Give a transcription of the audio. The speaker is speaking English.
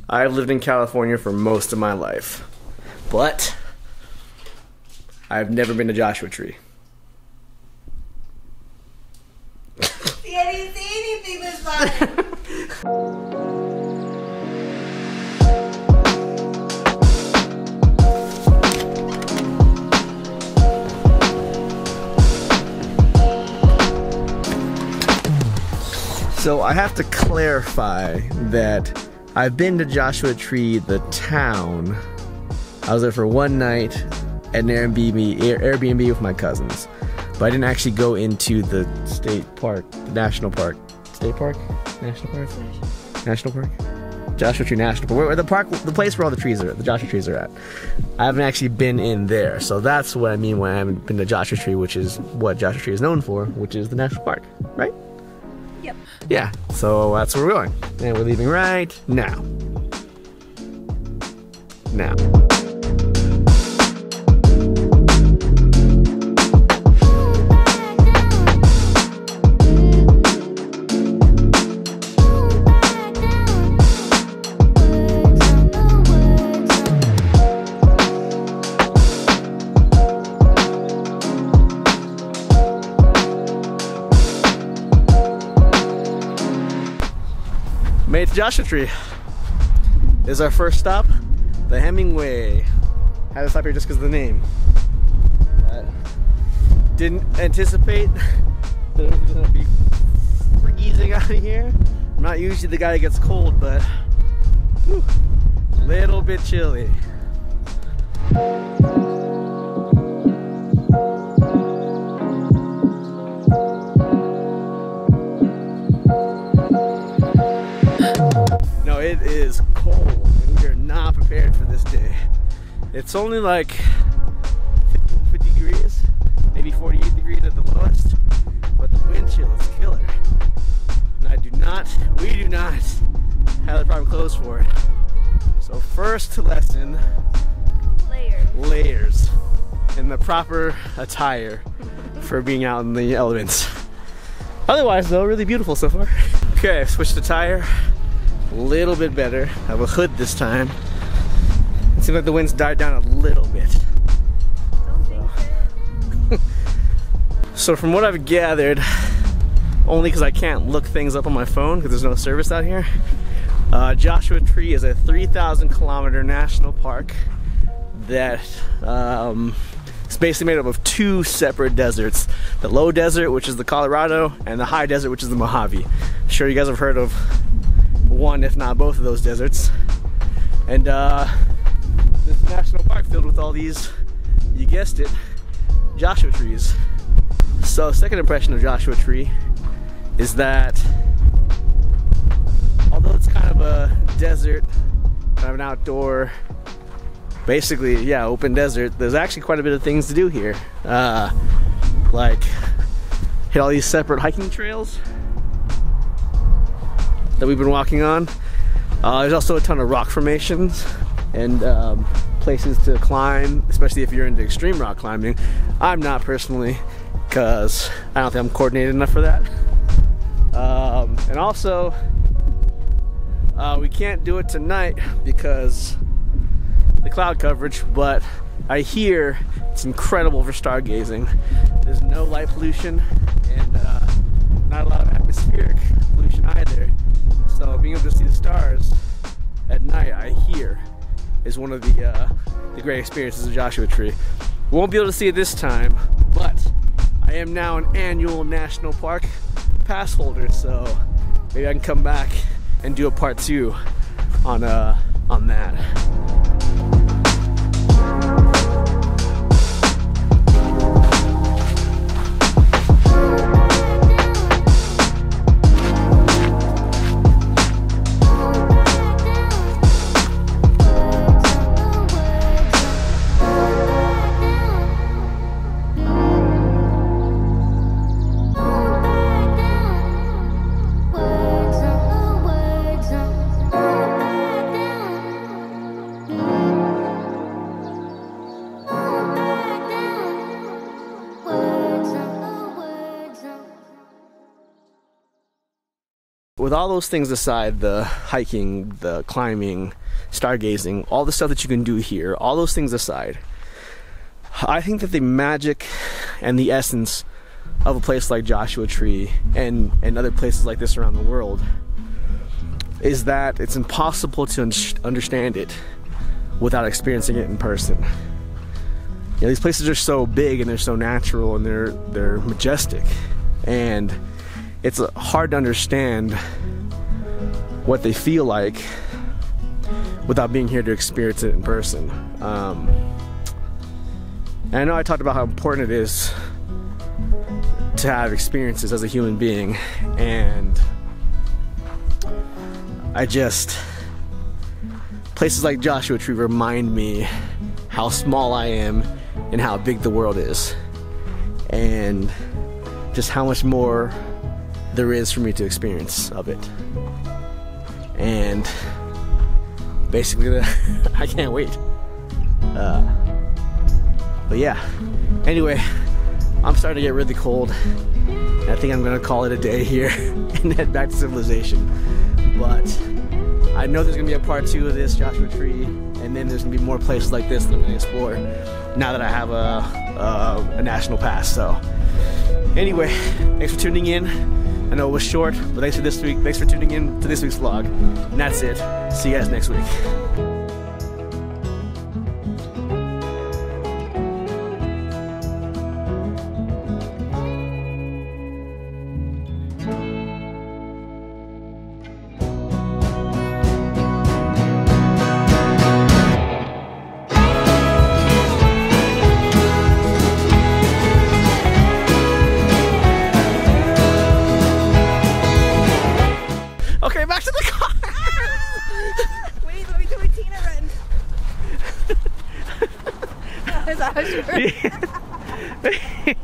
I've lived in California for most of my life, but I've never been to Joshua Tree. See, I didn't say anything this time. So I have to clarify that I've been to Joshua Tree, the town. I was there for one night at an Airbnb with my cousins. But I didn't actually go into the state park, the national park. State park? National park? National park? Joshua Tree National Park. Where the park, the place where all the trees are, the Joshua trees are at. I haven't actually been in there. So that's what I mean when I haven't been to Joshua Tree, which is what Joshua Tree is known for, which is the national park, right? Yep. Yeah, so that's where we're going. And we're leaving right now. Now. Made it to Joshua Tree. This is our first stop, the Hemingway. Had to stop here just because of the name. But didn't anticipate that it was gonna be freezing out of here. I'm not usually the guy that gets cold, but whew, little bit chilly. It is cold and we are not prepared for this day. It's only like 50 degrees, maybe 48 degrees at the lowest, but the wind chill is killer. And we do not have the proper clothes for it. So first lesson, layers and the proper attire for being out in the elements. Otherwise though, really beautiful so far. Okay, I've switched the tire. A little bit better. I have a hood this time. It seems like the wind's died down a little bit. Don't think so. So from what I've gathered, only because I can't look things up on my phone because there's no service out here, Joshua Tree is a 3,000 kilometer national park that is basically made up of two separate deserts. The low desert, which is the Colorado, and the high desert, which is the Mojave. I'm sure you guys have heard of one, if not both of those deserts. And this national park filled with all these, you guessed it, Joshua trees. So second impression of Joshua Tree is that although it's kind of a desert, kind of an outdoor, basically, yeah, open desert, there's actually quite a bit of things to do here. Like hit all these separate hiking trails that we've been walking on. There's also a ton of rock formations and places to climb, especially if you're into extreme rock climbing. I'm not personally, because I don't think I'm coordinated enough for that. And also, we can't do it tonight because the cloud coverage, but I hear it's incredible for stargazing. There's no light pollution and not a lot of atmospheric pollution either. So being able to see the stars at night, I hear, is one of the great experiences of Joshua Tree. We won't be able to see it this time, but I am now an annual national park pass holder, so maybe I can come back and do a part 2 on that. with all those things aside, the hiking, the climbing, stargazing, all the stuff that you can do here, all those things aside, I think that the magic and the essence of a place like Joshua Tree and other places like this around the world is that it's impossible to understand it without experiencing it in person. You know, these places are so big and they're so natural and they're majestic, and it's hard to understand what they feel like without being here to experience it in person. And I know I talked about how important it is to have experiences as a human being, and places like Joshua Tree remind me how small I am and how big the world is, and just how much more there is for me to experience of it. And basically, I can't wait. But yeah, anyway, I'm starting to get really cold. I think I'm gonna call it a day here and head back to civilization. But I know there's gonna be a part 2 of this Joshua Tree, and then there's gonna be more places like this that I'm gonna explore now that I have a national pass. So anyway, thanks for tuning in. I know it was short, but thanks for tuning in to this week's vlog. And that's it. See you guys next week. Okay, back to the car. Wait, let me do a Tina run. Is that how she works?